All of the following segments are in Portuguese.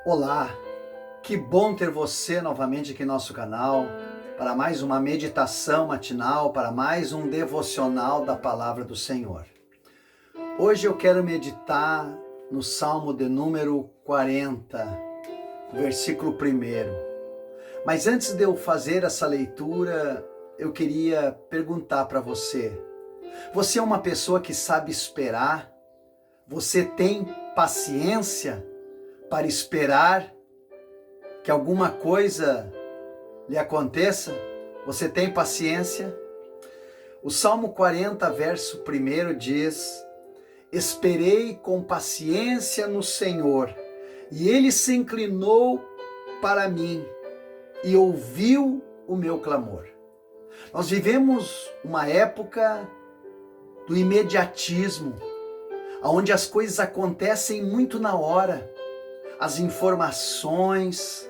Olá, que bom ter você novamente aqui no nosso canal, para mais uma meditação matinal, para mais um devocional da Palavra do Senhor. Hoje eu quero meditar no Salmo de número 40, versículo 1. Mas antes de eu fazer essa leitura, eu queria perguntar para você: você é uma pessoa que sabe esperar? Você tem paciência para esperar que alguma coisa lhe aconteça? Você tem paciência? O Salmo 40, verso 1 diz: esperei com paciência no Senhor, e Ele se inclinou para mim e ouviu o meu clamor. Nós vivemos uma época do imediatismo, onde as coisas acontecem muito na hora. As informações,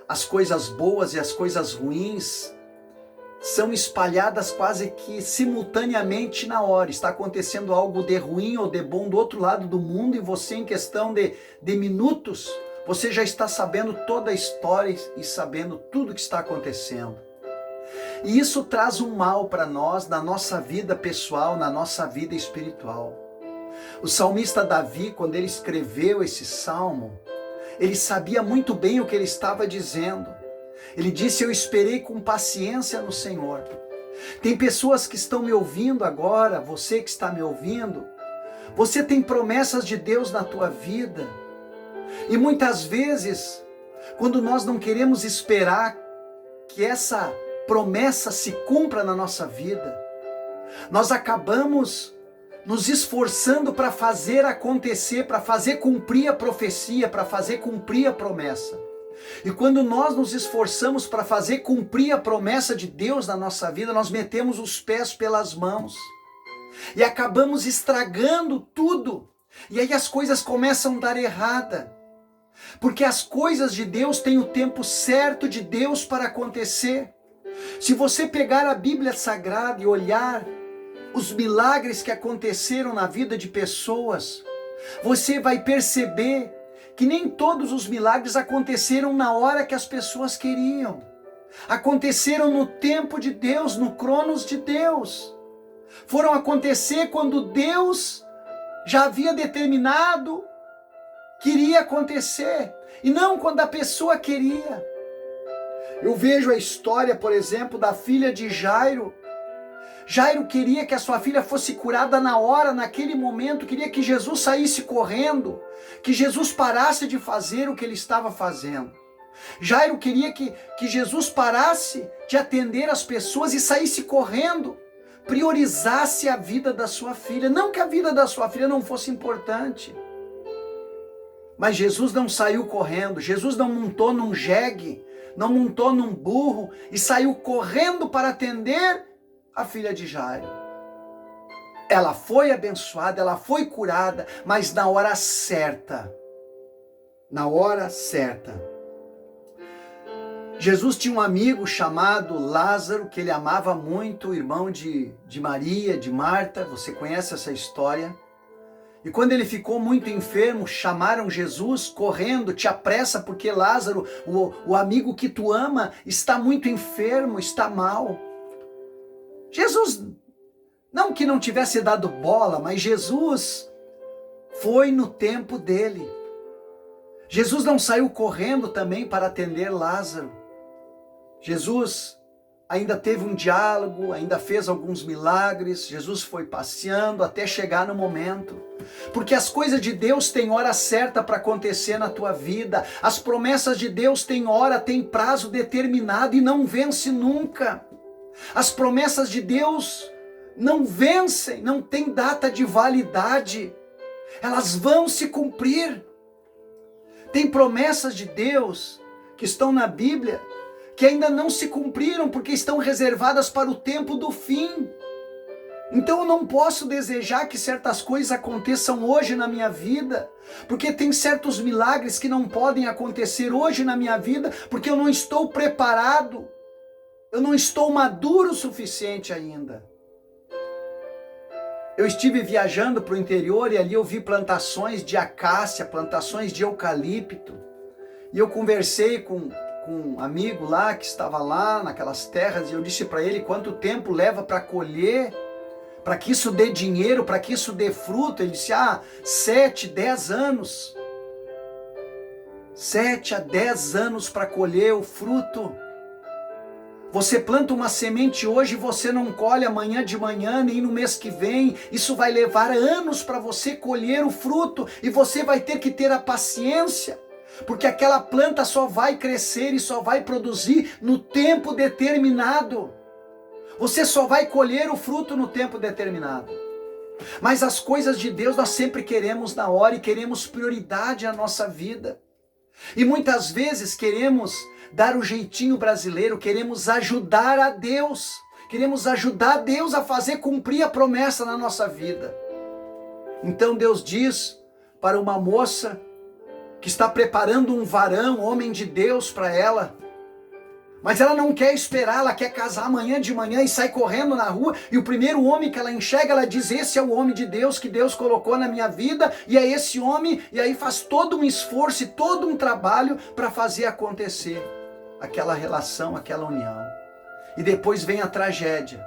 as coisas boas e as coisas ruins são espalhadas quase que simultaneamente na hora. Está acontecendo algo de ruim ou de bom do outro lado do mundo e você, em questão de minutos, você já está sabendo toda a história e sabendo tudo o que está acontecendo. E isso traz um mal para nós, na nossa vida pessoal, na nossa vida espiritual. O salmista Davi, quando ele escreveu esse salmo, ele sabia muito bem o que ele estava dizendo. Ele disse: eu esperei com paciência no Senhor. Tem pessoas que estão me ouvindo agora, você que está me ouvindo, você tem promessas de Deus na tua vida. E muitas vezes, quando nós não queremos esperar que essa promessa se cumpra na nossa vida, nós acabamos nos esforçando para fazer acontecer, para fazer cumprir a profecia, para fazer cumprir a promessa. E quando nós nos esforçamos para fazer cumprir a promessa de Deus na nossa vida, nós metemos os pés pelas mãos e acabamos estragando tudo. E aí as coisas começam a dar errada, porque as coisas de Deus têm o tempo certo de Deus para acontecer. Se você pegar a Bíblia Sagrada e olhar os milagres que aconteceram na vida de pessoas, você vai perceber que nem todos os milagres aconteceram na hora que as pessoas queriam. Aconteceram no tempo de Deus, no cronos de Deus. Foram acontecer quando Deus já havia determinado que iria acontecer, e não quando a pessoa queria. Eu vejo a história, por exemplo, da filha de Jairo. Jairo queria que a sua filha fosse curada na hora, naquele momento, queria que Jesus saísse correndo, que Jesus parasse de fazer o que ele estava fazendo. Jairo queria que Jesus parasse de atender as pessoas e saísse correndo, priorizasse a vida da sua filha. Não que a vida da sua filha não fosse importante, mas Jesus não saiu correndo, Jesus não montou num jegue, não montou num burro e saiu correndo para atender a filha de Jairo. Ela foi abençoada, ela foi curada, mas na hora certa. Na hora certa. Jesus tinha um amigo chamado Lázaro, que ele amava muito, irmão de Maria, de Marta, você conhece essa história. E quando ele ficou muito enfermo, chamaram Jesus correndo: te apressa, porque Lázaro, o amigo que tu ama, está muito enfermo, está mal. Jesus, não que não tivesse dado bola, mas Jesus foi no tempo dele. Jesus não saiu correndo também para atender Lázaro. Jesus ainda teve um diálogo, ainda fez alguns milagres. Jesus foi passeando até chegar no momento. Porque as coisas de Deus têm hora certa para acontecer na tua vida. As promessas de Deus têm hora, têm prazo determinado e não vence nunca. As promessas de Deus não vencem, não tem data de validade. Elas vão se cumprir. Tem promessas de Deus que estão na Bíblia que ainda não se cumpriram porque estão reservadas para o tempo do fim. Então eu não posso desejar que certas coisas aconteçam hoje na minha vida, porque tem certos milagres que não podem acontecer hoje na minha vida, porque eu não estou preparado. Eu não estou maduro o suficiente ainda. Eu estive viajando para o interior e ali eu vi plantações de acácia, plantações de eucalipto. E eu conversei com um amigo lá que estava lá naquelas terras e eu disse para ele quanto tempo leva para colher, para que isso dê dinheiro, para que isso dê fruto. Ele disse, 7, 10 anos. 7 a 10 anos para colher o fruto. Você planta uma semente hoje e você não colhe amanhã de manhã, nem no mês que vem. Isso vai levar anos para você colher o fruto e você vai ter que ter a paciência, porque aquela planta só vai crescer e só vai produzir no tempo determinado. Você só vai colher o fruto no tempo determinado. Mas as coisas de Deus nós sempre queremos na hora e queremos prioridade na nossa vida. E muitas vezes queremos dar o jeitinho brasileiro, queremos ajudar a Deus. Queremos ajudar Deus a fazer cumprir a promessa na nossa vida. Então Deus diz para uma moça que está preparando um varão, homem de Deus para ela, mas ela não quer esperar, ela quer casar amanhã de manhã e sai correndo na rua, e o primeiro homem que ela enxerga, ela diz, esse é o homem de Deus que Deus colocou na minha vida, e é esse homem, e aí faz todo um esforço e todo um trabalho para fazer acontecer aquela relação, aquela união. E depois vem a tragédia,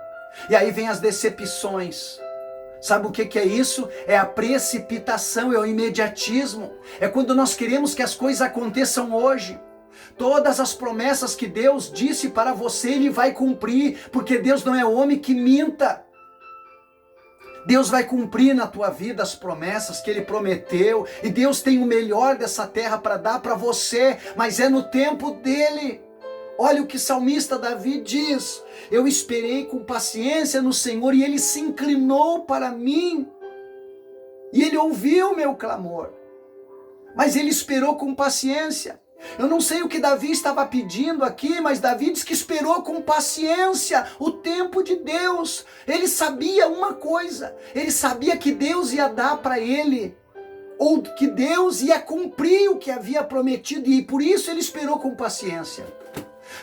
e aí vem as decepções. Sabe o que é isso? É a precipitação, é o imediatismo, é quando nós queremos que as coisas aconteçam hoje. Todas as promessas que Deus disse para você, Ele vai cumprir, porque Deus não é homem que minta. Deus vai cumprir na tua vida as promessas que Ele prometeu, e Deus tem o melhor dessa terra para dar para você, mas é no tempo dEle. Olha o que o salmista Davi diz, eu esperei com paciência no Senhor e Ele se inclinou para mim, e Ele ouviu o meu clamor, mas Ele esperou com paciência. Eu não sei o que Davi estava pedindo aqui, mas Davi diz que esperou com paciência o tempo de Deus. Ele sabia uma coisa, ele sabia que Deus ia dar para ele, ou que Deus ia cumprir o que havia prometido, e por isso ele esperou com paciência.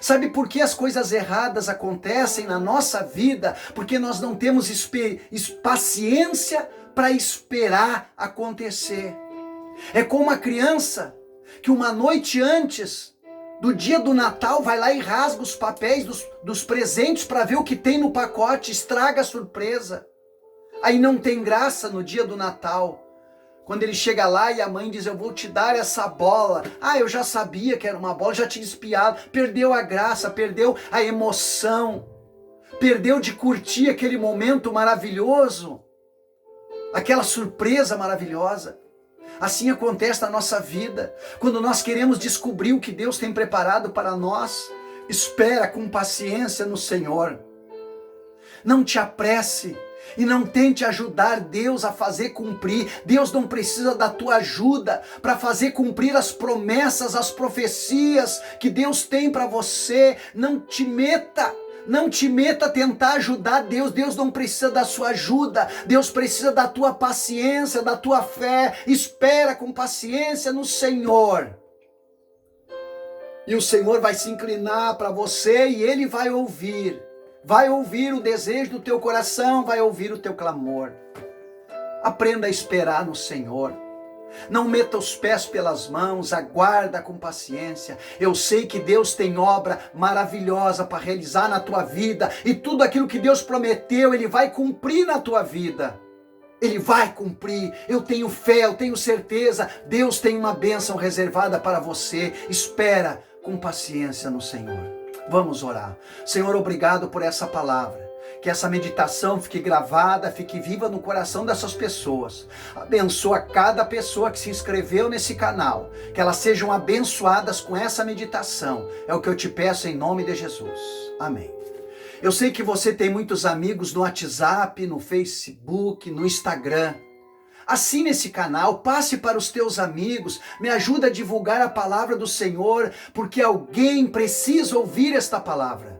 Sabe por que as coisas erradas acontecem na nossa vida? Porque nós não temos paciência para esperar acontecer. É como uma criança que uma noite antes do dia do Natal vai lá e rasga os papéis dos presentes para ver o que tem no pacote, estraga a surpresa. Aí não tem graça no dia do Natal, quando ele chega lá e a mãe diz, eu vou te dar essa bola. Eu já sabia que era uma bola, já tinha espiado. Perdeu a graça, perdeu a emoção, perdeu de curtir aquele momento maravilhoso, aquela surpresa maravilhosa. Assim acontece na nossa vida, quando nós queremos descobrir o que Deus tem preparado para nós. Espera com paciência no Senhor. Não te apresse e não tente ajudar Deus a fazer cumprir. Deus não precisa da tua ajuda para fazer cumprir as promessas, as profecias que Deus tem para você. Não te meta a tentar ajudar Deus. Deus não precisa da sua ajuda. Deus precisa da tua paciência, da tua fé. Espera com paciência no Senhor. E o Senhor vai se inclinar para você e Ele vai ouvir. Vai ouvir o desejo do teu coração, vai ouvir o teu clamor. Aprenda a esperar no Senhor. Não meta os pés pelas mãos, aguarda com paciência. Eu sei que Deus tem obra maravilhosa para realizar na tua vida, e tudo aquilo que Deus prometeu, Ele vai cumprir na tua vida. Ele vai cumprir, eu tenho fé, eu tenho certeza. Deus tem uma bênção reservada para você. Espera com paciência no Senhor. Vamos orar. Senhor, obrigado por essa palavra. Que essa meditação fique gravada, fique viva no coração dessas pessoas. Abençoa cada pessoa que se inscreveu nesse canal. Que elas sejam abençoadas com essa meditação. É o que eu te peço em nome de Jesus. Amém. Eu sei que você tem muitos amigos no WhatsApp, no Facebook, no Instagram. Assine esse canal, passe para os teus amigos, me ajuda a divulgar a palavra do Senhor, porque alguém precisa ouvir esta palavra.